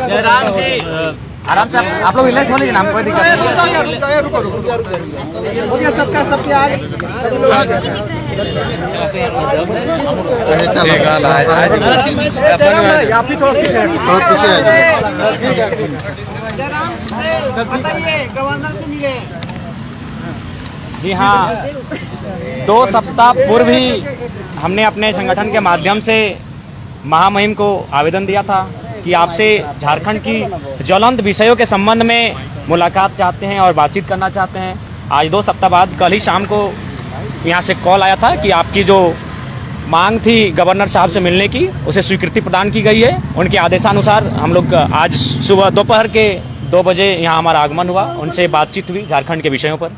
जयराम जी आराम से आप लोग रिलैक्स हो लीजिए, नाम कोई दिक्कत नहीं। हो गया सबका, सबके आगे आप ही थोड़ा पीछे गवर्नर से मिले। जी हाँ, 2 सप्ताह पूर्व ही हमने अपने संगठन के माध्यम से महामहिम को आवेदन दिया था कि आपसे झारखंड की ज्वलंत विषयों के संबंध में मुलाकात चाहते हैं और बातचीत करना चाहते हैं। आज 2 सप्ताह बाद कल ही शाम को यहाँ से कॉल आया था कि आपकी जो मांग थी गवर्नर साहब से मिलने की, उसे स्वीकृति प्रदान की गई है। उनके आदेशानुसार हम लोग आज सुबह दोपहर के 2 बजे यहाँ हमारा आगमन हुआ, उनसे बातचीत हुई झारखंड के विषयों पर।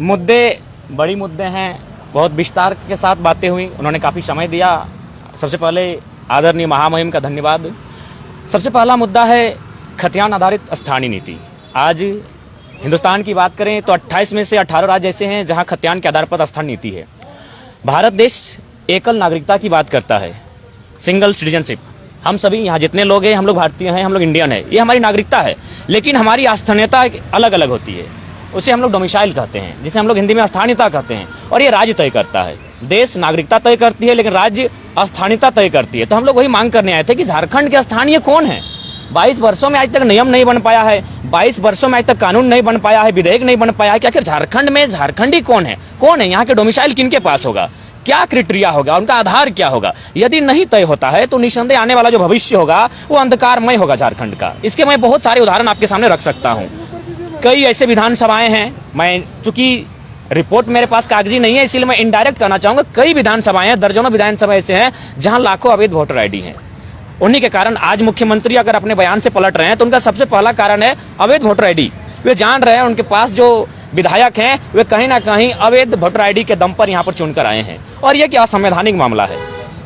मुद्दे बड़ी मुद्दे हैं, बहुत विस्तार के साथ बातें हुई, उन्होंने काफ़ी समय दिया। सबसे पहले आदरणीय महामहिम का धन्यवाद। सबसे पहला मुद्दा है खतियान आधारित स्थानीय नीति। आज हिंदुस्तान की बात करें तो 28 में से 18 राज्य ऐसे हैं जहां खतियान के आधार पर स्थानीय नीति है। भारत देश एकल नागरिकता की बात करता है, सिंगल सिटीजनशिप। हम सभी यहाँ जितने लोग हैं, हम लोग भारतीय हैं, हम लोग इंडियन है, ये हमारी नागरिकता है। लेकिन हमारी स्थानीयता अलग अलग होती है, उसे हम लोग डोमिसाइल कहते हैं, जिसे हम लोग हिंदी में स्थानीयता कहते हैं। और ये राज्य तय करता है। देश नागरिकता तय करती है, लेकिन राज्य स्थानीयता तय करती है। तो हम लोग वही मांग करने आए थे कि झारखंड के स्थानीय कौन है। 22 वर्षों में आज तक नियम नहीं बन पाया है, 22 वर्षों में आज तक कानून नहीं बन पाया है, विधेयक नहीं बन पाया है कि आखिर झारखंड में झारखंडी कौन है, यहाँ के डोमिसाइल किनके पास होगा, क्या क्राइटेरिया होगा, उनका आधार क्या होगा। यदि नहीं तय होता है तो निस्संदेह आने वाला जो भविष्य होगा वो अंधकारमय होगा झारखंड का। इसके मैं बहुत सारे उदाहरण आपके सामने रख सकता हूँ। कई ऐसे विधानसभाएं हैं, मैं चूंकि रिपोर्ट मेरे पास कागजी नहीं है इसलिए मैं इनडायरेक्ट कहना चाहूंगा, कई विधानसभाएं हैं, दर्जनों विधानसभा ऐसे हैं जहां लाखों अवैध वोटर आईडी हैं। उन्हीं के कारण आज मुख्यमंत्री अगर अपने बयान से पलट रहे हैं तो उनका सबसे पहला कारण है अवैध वोटर आईडी। वे जान रहे हैं उनके पास जो विधायक हैं वे कहीं ना कहीं अवैध वोटर आईडी के दम पर यहाँ पर चुनकर आए हैं। और यह क्या असंवैधानिक मामला है।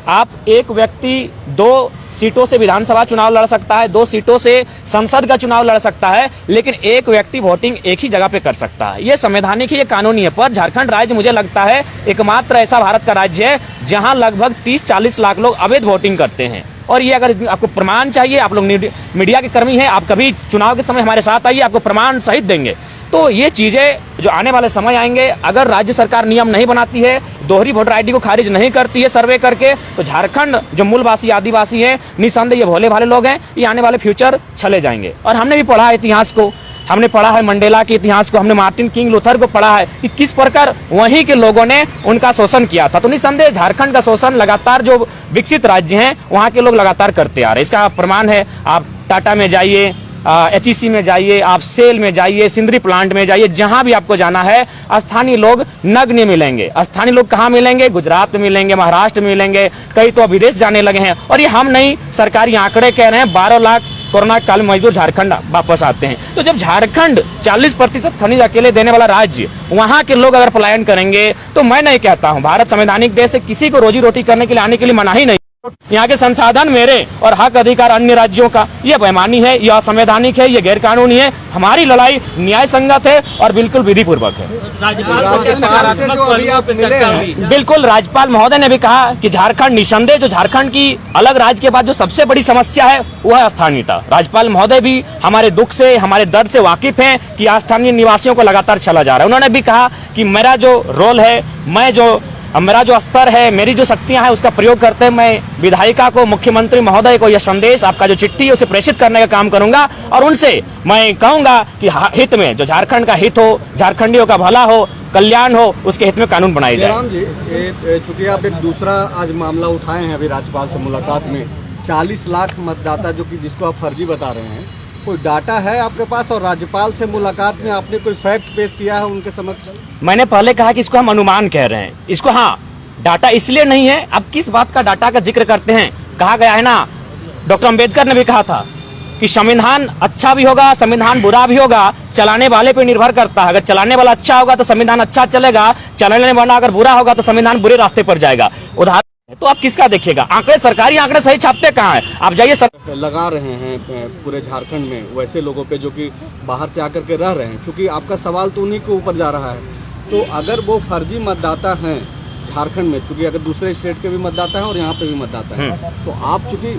आप एक व्यक्ति 2 सीटों से विधानसभा चुनाव लड़ सकता है, 2 सीटों से संसद का चुनाव लड़ सकता है, लेकिन एक व्यक्ति वोटिंग एक ही जगह पे कर सकता है। ये संवैधानिक है, ये कानूनी है। पर झारखंड राज्य मुझे लगता है एकमात्र ऐसा भारत का राज्य है जहां लगभग 30-40 लाख लोग अवैध वोटिंग करते हैं। और ये अगर आपको प्रमाण चाहिए, आप लोग मीडिया के कर्मी हैं, आप कभी चुनाव के समय हमारे साथ आइए, आपको प्रमाण सहित देंगे। तो ये चीजें जो आने वाले समय आएंगे, अगर राज्य सरकार नियम नहीं बनाती है, दोहरी वोटर आईडी को खारिज नहीं करती है सर्वे करके, तो झारखंड जो मूलवासी आदिवासी है, निसंदेह ये भोले भाले लोग हैं, ये आने वाले फ्यूचर चले जाएंगे। और हमने भी पढ़ा है इतिहास को, हमने पढ़ा है मंडेला के इतिहास को, हमने मार्टिन किंग लूथर को पढ़ा है कि किस प्रकार वहीं के लोगों ने उनका शोषण किया था। तो निसंदेह झारखंड का शोषण लगातार जो विकसित राज्य हैं वहाँ के लोग लगातार करते आ रहे हैं। इसका प्रमाण है, आप टाटा में जाइए, HEC में जाइए, आप सेल में जाइए, सिंदरी प्लांट में जाइए, जहां भी आपको जाना है स्थानीय लोग नग्न मिलेंगे। स्थानीय लोग कहाँ मिलेंगे? गुजरात में मिलेंगे, महाराष्ट्र में मिलेंगे, कई तो विदेश जाने लगे हैं। और ये हम नहीं, सरकारी आंकड़े कह रहे हैं 12 लाख कोरोना काल में मजदूर झारखंड वापस आते हैं। तो जब झारखंड 40% खनिज अकेले देने वाला राज्य, वहां के लोग अगर पलायन करेंगे, तो मैं नहीं कहता हूं, भारत संवैधानिक देश है, किसी को रोजी रोटी करने के लिए आने के लिए मनाही नहीं। यहाँ के संसाधन मेरे और हक अधिकार अन्य राज्यों का, यह बेईमानी है, यह असंवैधानिक है, यह गैर कानूनी है। हमारी लड़ाई न्याय संगत है और बिल्कुल विधि पूर्वक है। बिल्कुल, राज्यपाल महोदय ने भी कहा कि झारखंड निसंदेह, जो झारखंड की अलग राज्य के बाद जो सबसे बड़ी समस्या है वह है स्थानीयता। राज्यपाल महोदय भी हमारे दुख से, हमारे दर्द से वाकिफ हैं कि स्थानीय निवासियों को लगातार चला जा रहा है। उन्होंने भी कहा कि मेरा जो रोल है, मेरा जो स्तर है, मेरी जो शक्तियां हैं, उसका प्रयोग करते हुए मैं विधायिका को, मुख्यमंत्री महोदय को यह संदेश, आपका जो चिट्ठी है उसे प्रेषित करने का काम करूंगा। और उनसे मैं कहूंगा कि हित में, जो झारखंड का हित हो, झारखंडियों का भला हो, कल्याण हो, उसके हित में कानून बनाए जाए। राम जी, चूंकि आप एक दूसरा आज मामला उठाए हैं अभी राज्यपाल से मुलाकात में, 40 लाख मतदाता जो कि जिसको आप फर्जी बता रहे हैं, कोई डाटा है आपके पास? और राज्यपाल से मुलाकात में आपने कोई फैक्ट पेश किया है उनके समक्ष? मैंने पहले कहा कि इसको हम अनुमान कह रहे हैं, इसको हाँ डाटा इसलिए नहीं है। अब किस बात का डाटा का जिक्र करते हैं? कहा गया है ना, डॉक्टर अंबेडकर ने भी कहा था कि संविधान अच्छा भी होगा, संविधान बुरा भी होगा, चलाने वाले पे निर्भर करता है। अगर चलाने वाला अच्छा होगा तो संविधान अच्छा चलेगा, चलाने वाला अगर बुरा होगा तो संविधान बुरे रास्ते पर जाएगा। उदाहरण तो आप किसका देखिएगा? आंकड़े, सरकारी आंकड़े सही छापते कहाँ है? आप जाइए, लगा रहे हैं पूरे झारखंड में वैसे लोगों पे जो कि बाहर से आकर के रह रहे हैं। क्योंकि आपका सवाल तो उन्हीं के ऊपर जा रहा है, तो अगर वो फर्जी मतदाता हैं झारखंड में, चूंकि अगर दूसरे स्टेट के भी मतदाता हैं और यहाँ पे भी मतदाता है, तो आप चूंकि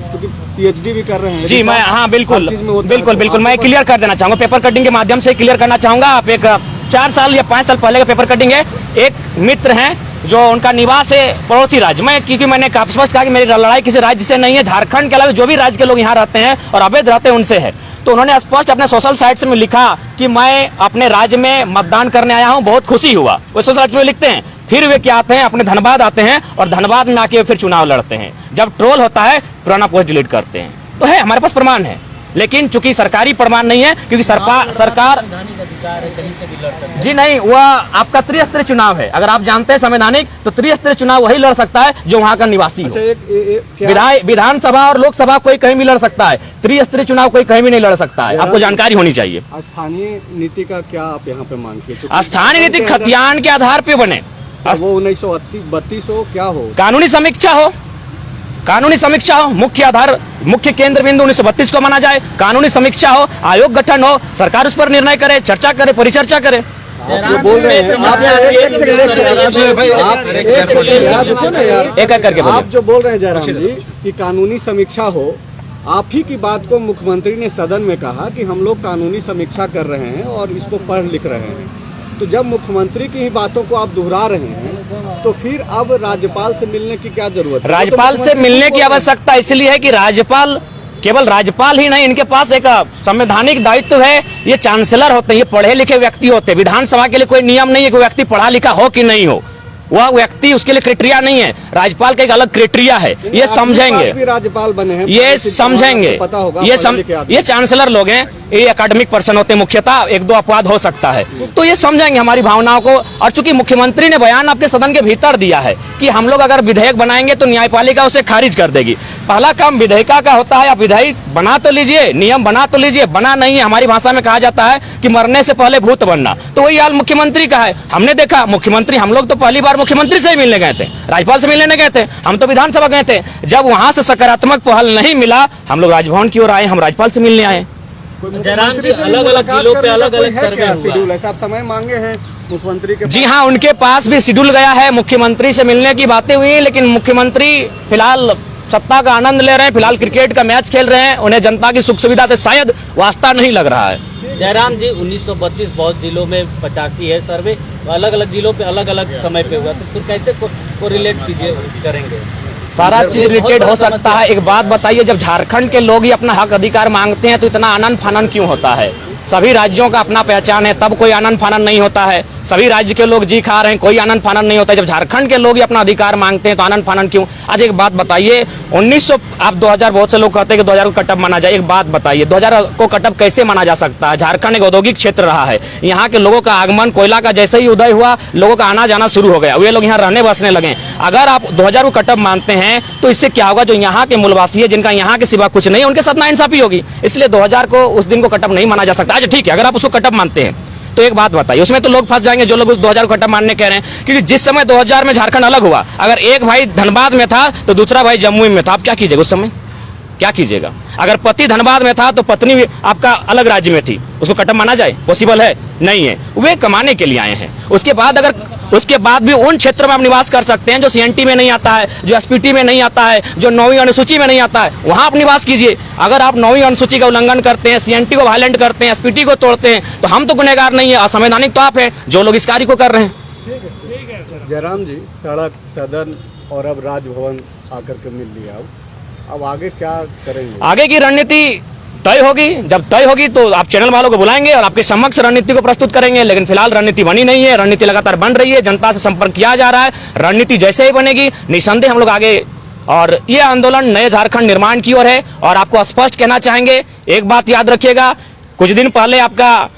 पीएचडी भी कर रहे हैं जी, मैं हाँ बिल्कुल बिल्कुल बिल्कुल मैं क्लियर कर देना चाहूंगा, पेपर कटिंग के माध्यम से क्लियर करना चाहूंगा। आप एक 4 साल या 5 साल पहले का पेपर कटिंग है। एक मित्र हैं जो उनका निवास है पड़ोसी राज्य में, क्योंकि मैंने काफी स्पष्ट कहा कि मेरी लड़ाई किसी राज्य से नहीं है, झारखंड के अलावा जो भी राज्य के लोग यहाँ रहते हैं और अवैध रहते हैं उनसे है। तो उन्होंने स्पष्ट अपने सोशल साइट में लिखा कि मैं अपने राज्य में मतदान करने आया हूँ, बहुत खुशी हुआ। वो सोशल साइट में लिखते हैं, फिर वे क्या आते हैं, अपने धनबाद आते हैं और धनबाद में आके फिर चुनाव लड़ते हैं। जब ट्रोल होता है पुराना पोस्ट डिलीट करते हैं। तो है, हमारे पास प्रमाण है, लेकिन चूंकि सरकारी प्रमाण नहीं है, क्योंकि सरकार जी नहीं, वह आपका त्रिस्तरीय चुनाव है। अगर आप जानते हैं संवैधानिक, तो त्रिस्तरीय चुनाव वही लड़ सकता है जो वहाँ का निवासी हो। विधानसभा और लोकसभा कोई कहीं भी लड़ सकता है, त्रिस्तरीय चुनाव कोई कहीं भी नहीं लड़ सकता है। आपको जानकारी होनी चाहिए। स्थानीय नीति का क्या आप यहाँ पे मांगते हैं? स्थानीय नीति खतियान के आधार पे बने, वो 1932 हो, क्या हो, कानूनी समीक्षा हो, कानूनी समीक्षा हो, मुख्य आधार मुख्य केंद्र बिंदु 1932 को माना जाए, कानूनी समीक्षा हो, आयोग गठन हो, सरकार उस पर निर्णय करे, चर्चा करे, परिचर्चा करे। आप बोल रहे हैं, एक एक करके आप जो बोल रहे हैं जयराम जी कि कानूनी समीक्षा हो, आप ही की बात को मुख्यमंत्री ने सदन में कहा कि हम लोग कानूनी समीक्षा कर रहे हैं और इसको पढ़ लिख रहे हैं। तो जब मुख्यमंत्री की ही बातों को आप दोहरा रहे हैं, तो फिर अब राज्यपाल से मिलने की क्या जरूरत है? राज्यपाल से मिलने की आवश्यकता इसलिए है कि राज्यपाल, केवल राज्यपाल ही नहीं, इनके पास एक संवैधानिक दायित्व है। ये चांसलर होते हैं, ये पढ़े लिखे व्यक्ति होते हैं। विधानसभा के लिए कोई नियम नहीं है कि व्यक्ति पढ़ा लिखा हो कि नहीं हो, वह व्यक्ति, उसके लिए क्राइटेरिया नहीं है। राज्यपाल का एक अलग क्राइटेरिया है, ये समझेंगे, भी राज्यपाल बने हैं, ये समझेंगे, पता होगा, ये चांसलर लोग हैं, ये एकेडमिक पर्सन होते हैं मुख्यतः, एक दो अपवाद हो सकता है, तो ये समझेंगे हमारी भावनाओं को। और चूंकि मुख्यमंत्री ने बयान आपके सदन के भीतर दिया है कि हम लोग अगर विधेयक बनाएंगे तो न्यायपालिका उसे खारिज कर देगी। पहला काम विधेयिका का होता है, आप विधेयक बना तो लीजिए, नियम बना तो लीजिए, बना नहीं है। हमारी भाषा में कहा जाता है कि मरने से पहले भूत बनना, तो वही हाल मुख्यमंत्री का है। हमने देखा मुख्यमंत्री, हम लोग तो पहली बार मुख्यमंत्री से ही मिलने गए थे, राज्यपाल से मिलने गए थे, हम तो विधानसभा गए थे। जब वहां से सकारात्मक पहल नहीं मिला, हम लोग राजभवन की ओर आए, हम राज्यपाल से मिलने आए। जयराम जी, अलग अलग जिलों पे अलग अलग सर्वे शेड्यूल है, आप समय मांगे हैं मुख्यमंत्री के? जी हाँ, उनके पास भी शेड्यूल गया है, मुख्यमंत्री से मिलने की बातें हुई, लेकिन मुख्यमंत्री फिलहाल सत्ता का आनंद ले रहे हैं, फिलहाल क्रिकेट का मैच खेल रहे हैं, उन्हें जनता की सुख सुविधा से शायद वास्ता नहीं लग रहा है। जयराम जी, 1932 बहुत जिलों में 85 है सर्वे, अलग अलग जिलों पे अलग अलग समय पे हुआ, तो फिर कैसे को रिलेट करेंगे? सारा चीज रिलेटेड हो सकता है। एक बात बताइए, जब झारखंड के लोग ही अपना हक अधिकार मांगते हैं तो इतना आनंद फानन क्यों होता है? सभी राज्यों का अपना पहचान है, तब कोई आनंद फानन नहीं होता है। सभी राज्य के लोग जी खा रहे हैं, कोई आनंद फानन नहीं होता है। जब झारखंड के लोग ही अपना अधिकार मांगते हैं तो आनंद फानन क्यों? आज एक बात बताइए, 1900 आप 2000, बहुत से लोग कहते हैं कि 2000 को कटअप माना जाए। एक बात बताइए, 2000 को कटअप कैसे माना जा सकता है? झारखंड एक औद्योगिक क्षेत्र रहा है, यहाँ के लोगों का आगमन, कोयला का जैसे ही उदय हुआ, लोगों का आना जाना शुरू हो गया, वे लोग यहाँ रहने बसने लगे। अगर आप 2000 को कटअप मानते हैं तो इससे क्या होगा? जो यहाँ के मूलवासी है, जिनका यहाँ के सिवा कुछ नहीं, उनके साथ नाइंसाफी होगी। इसलिए 2000 को, उस दिन को कटअप नहीं माना जा सकता। अच्छा ठीक है, अगर आप उसको कटअप मानते हैं तो एक बात बताइए, उसमें तो लोग फंस जाएंगे जो लोग उस 2000 को कटअप मानने कह रहे हैं, क्योंकि जिस समय 2000 में झारखंड अलग हुआ, अगर एक भाई धनबाद में था तो दूसरा भाई जम्मू में था, आप क्या कीजिएगा? उस समय क्या कीजिएगा? अगर पति धनबाद में था तो पत्नी भी आपका अलग राज्य में थी, उसको कटअप माना जाए? पॉसिबल है? नहीं है। वे कमाने के लिए आए हैं। उसके बाद भी उन क्षेत्रों में आप निवास कर सकते हैं जो सीएनटी में नहीं आता है, जो एसपीटी में नहीं आता है, जो 9वीं अनुसूची में नहीं आता है, वहां आप निवास कीजिए। अगर आप 9वीं अनुसूची का उल्लंघन करते हैं, सीएनटी को वायलेंट करते हैं, एसपीटी को तोड़ते हैं, तो हम तो गुनहगार नहीं है, असंवैधानिक तो आप हैं जो लोग इस कार्य को कर रहे हैं। जयराम जी, सड़क, सदन और अब राजभवन आकर के मिल लिया, अब आगे क्या करेंगे? आगे की रणनीति तय होगी, जब तय होगी तो आप चैनल वालों को बुलाएंगे और आपके समक्ष रणनीति को प्रस्तुत करेंगे। लेकिन फिलहाल रणनीति बनी नहीं है, रणनीति लगातार बन रही है, जनता से संपर्क किया जा रहा है। रणनीति जैसे ही बनेगी निसंदेह हम लोग आगे, और ये आंदोलन नए झारखंड निर्माण की ओर है। और आपको स्पष्ट कहना चाहेंगे, एक बात याद रखिएगा, कुछ दिन पहले आपका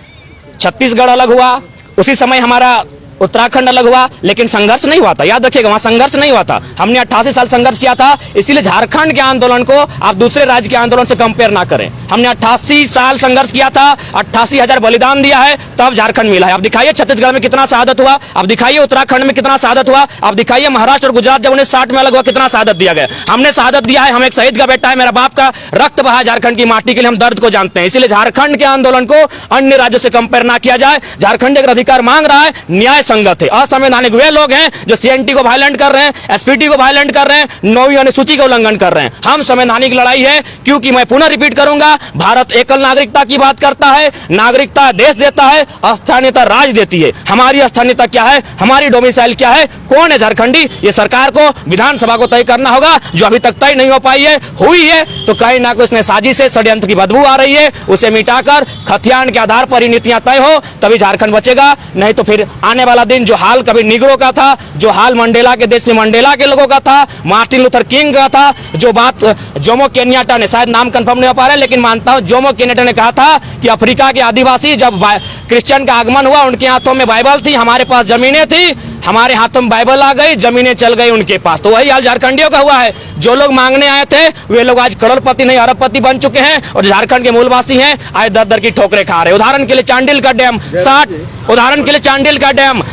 छत्तीसगढ़ अलग हुआ, उसी समय हमारा उत्तराखंड अलग हुआ, लेकिन संघर्ष नहीं हुआ था। याद रखिएगा, वहां संघर्ष नहीं हुआ था। हमने 88 साल संघर्ष किया था, इसीलिए झारखंड के आंदोलन को आप दूसरे राज्य के आंदोलन से कंपेयर ना करें। हमने 88 साल संघर्ष किया था, 88,000 बलिदान दिया है, तब झारखंड मिला है। अब दिखाइए छत्तीसगढ़ में कितना शहादत हुआ, अब दिखाइए उत्तराखंड में कितना शहादत हुआ, अब दिखाइए महाराष्ट्र और गुजरात जब 1960 में अलग हुआ कितना शहादत दिया गया। हमने शहादत दिया है, हम एक शहीद का बेटा है, मेरा बाप का रक्त बहा झारखंड की माटी के लिए, हम दर्द को जानते हैं। इसलिए झारखंड के आंदोलन को अन्य राज्यों से कंपेयर ना किया जाए। झारखंड एक अधिकार मांग रहा है, न्याय असंगत है। असंवैधानिक वे लोग हैं जो सीएनटी को वायलेंट कर रहे हैं, एसपीटी को वायलेंट कर रहे हैं, 9वीं अनुसूची का उल्लंघन कर रहे हैं। हम संवैधानिक लड़ाई है, क्योंकि मैं पुनः रिपीट करूंगा, भारत एकल नागरिकता की बात करता है, नागरिकता देश देता है, स्थानीयता राज देती है। हमारी स्थानीयता क्या है, हमारी डोमिसाइल क्या है, कौन है झारखंडी, ये सरकार को, विधानसभा को तय करना होगा, जो अभी तक तय नहीं हो पाई है। हुई है तो कहीं ना कहीं उसमें साजिश से षड्यंत्र की बदबू आ रही है, उसे मिटाकर खतियान के आधार पर ही नीतियां तय हो, तभी झारखंड बचेगा। नहीं तो फिर आने वाला दिन जो हाल कभी निग्रो का था, जो हाल मंडेला के देश में मंडेला के लोगों का था, मार्टिन लूथर किंग का था, जो बात जोमो केन्याटा ने, शायद नाम कंफर्म नहीं हो पा रहा है, लेकिन मानता हूं जोमो केन्याटा ने कहा था कि अफ्रीका के आदिवासी जब क्रिश्चियन का आगमन हुआ, उनके हाथों में बाइबल थी, हमारे पास जमीनें थी, हमारे हाथों में बाइबल आ गई, जमीनें चल गई उनके पास। तो वही हाल झारखंडियों का हुआ है। जो लोग मांगने आए थे वे लोग आज करोड़पति नहीं अरबपति बन चुके हैं, और झारखंड के मूलवासी हैं आज दर दर की ठोकरें खा रहे हैं। उदाहरण के लिए चांडिल का डैम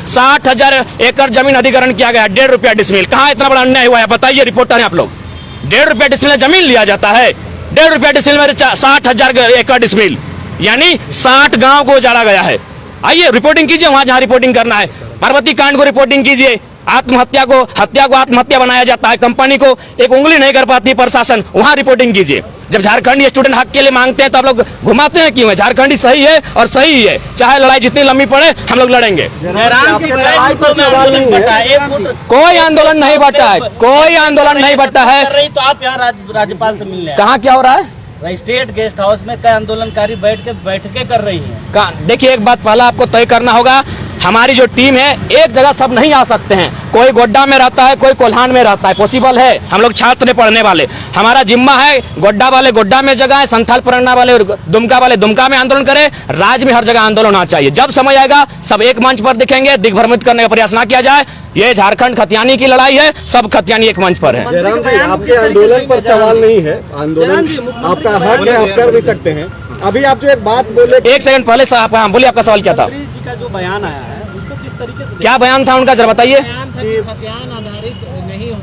60,000 एकड़ जमीन अधिग्रहण किया गया, 1.5 रुपया डिसमिल। कहाँ इतना बड़ा अन्याय हुआ है बताइए, रिपोर्टर हैं आप लोग। 1.5 रुपया डिसमिल जमीन लिया जाता है, 1.5 रुपया डिसमिल में 60,000 एकड़ डिसमिल, यानी 60 गांव को उजाड़ा गया है। आइए रिपोर्टिंग कीजिए वहां जहां रिपोर्टिंग करना है, पार्वती कांड को रिपोर्टिंग कीजिए, हत्या को आत्महत्या बनाया जाता है, कंपनी को एक उंगली नहीं कर पाती प्रशासन, वहां रिपोर्टिंग कीजिए। जब झारखंडी स्टूडेंट हक के लिए मांगते हैं तो आप लोग घुमाते हैं क्यों है? झारखंडी सही है और सही ही है, चाहे लड़ाई जितनी लंबी पड़े हम लोग लड़ेंगे। कोई आंदोलन नहीं बटा है, कोई आंदोलन नहीं बटा है। तो आप यहाँ राज्यपाल से मिलने कहाँ क्या हो रहा है? स्टेट गेस्ट हाउस में कई आंदोलनकारी बैठकें कर रही हैं। देखिए एक बात पहला आपको तय करना होगा, हमारी जो टीम है एक जगह सब नहीं आ सकते हैं, कोई गोड्डा में रहता है, कोई कोल्हान में रहता है, पॉसिबल है। हम लोग छात्र हैं पढ़ने वाले, हमारा जिम्मा है गोड्डा वाले गोड्डा में जगह है, संथाल परगना वाले दुमका वाले दुमका में आंदोलन करें, राज्य में हर जगह आंदोलन होना चाहिए। जब समय आएगा सब एक मंच पर दिखेंगे, दिग्भ्रमित करने का प्रयास ना किया जाए। ये झारखंड खतियानी की लड़ाई है, सब खतियानी एक मंच पर है। जयराम जी, आपके आंदोलन पर सवाल नहीं है, आंदोलन आपका हक है, आप कर भी सकते हैं। अभी आप जो एक बात बोले, एक सेकंड पहले साहब बोलिए, आपका सवाल क्या था? जी का जो बयान आया है उसको किस तरीके से, क्या बयान था उनका, जरा बताइए।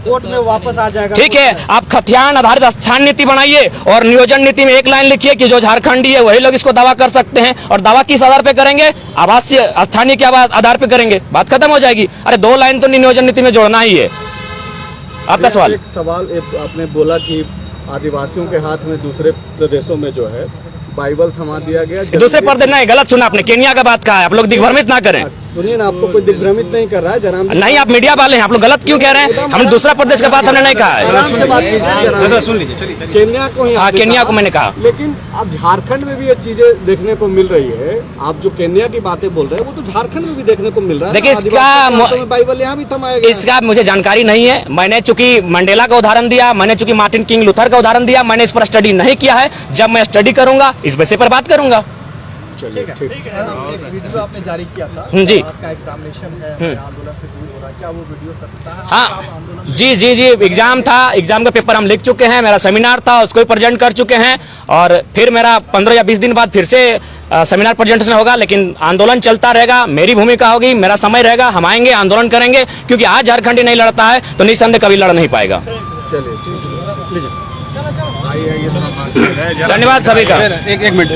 कोर्ट में वापस आ जाएगा। ठीक है, आप खतियान आधारित स्थान नीति बनाइए और नियोजन नीति में एक लाइन लिखिए कि जो झारखंडी है वही लोग इसको दावा कर सकते हैं, और दावा किस आधार पे करेंगे? आवासीय स्थानीय के आधार पे करेंगे, बात खत्म हो जाएगी। अरे 2 लाइन तो नियोजन नीति में जोड़ना ही है। आपका सवाल? एक सवाल आपने बोला कि आदिवासियों के हाथ में दूसरे प्रदेशों में जो है बाइबल थमा दिया गया, दूसरे प्रदेश नहीं, गलत सुना आपने, केन्या का बात कहा है। आप लोग दिग्भ्रमित ना करें। सुनिए ना, आपको कोई दिग्भ्रमित नहीं कर रहा है जयराम जी। नहीं, आप मीडिया वाले हैं, आप लोग गलत क्यों कह रहे हैं? हम दूसरा प्रदेश का बात हमने नहीं कहा है। केन्या को ही, हाँ केन्या को मैंने कहा, लेकिन अब झारखंड में भी ये चीजें देखने को मिल रही है। आप जो केन्या की बातें बोल रहे हैं वो तो झारखंड में भी देखने को मिल रहा है। देखिए बाइबल यहाँ भी थमाया गया। इसका मुझे जानकारी नहीं है। मैंने चूंकि मंडेला का उदाहरण दिया, मैंने चूंकि मार्टिन किंग लूथर का उदाहरण दिया, मैंने इस पर स्टडी नहीं किया है। जब मैं स्टडी करूंगा इस विषय पर बात करूंगा। चलिए ठीक है। वीडियो आपने जारी किया था, जी, आपका एग्जामिनेशन है, आंदोलन से दूर हो रहा है, क्या वो वीडियो सत्य है? हाँ जी, एग्जाम था, एग्जाम का पेपर हम लिख चुके हैं, मेरा सेमिनार था उसको भी प्रेजेंट कर चुके हैं, और फिर मेरा 15 या 20 दिन बाद फिर से सेमिनार प्रेजेंटेशन होगा। लेकिन आंदोलन चलता रहेगा, मेरी भूमिका होगी, मेरा समय रहेगा, हम आएंगे आंदोलन करेंगे, क्योंकि आज झारखंडी नहीं लड़ता है तो निस्संदेह कभी लड़ नहीं पाएगा। चलिए धन्यवाद सभी का। एक मिनट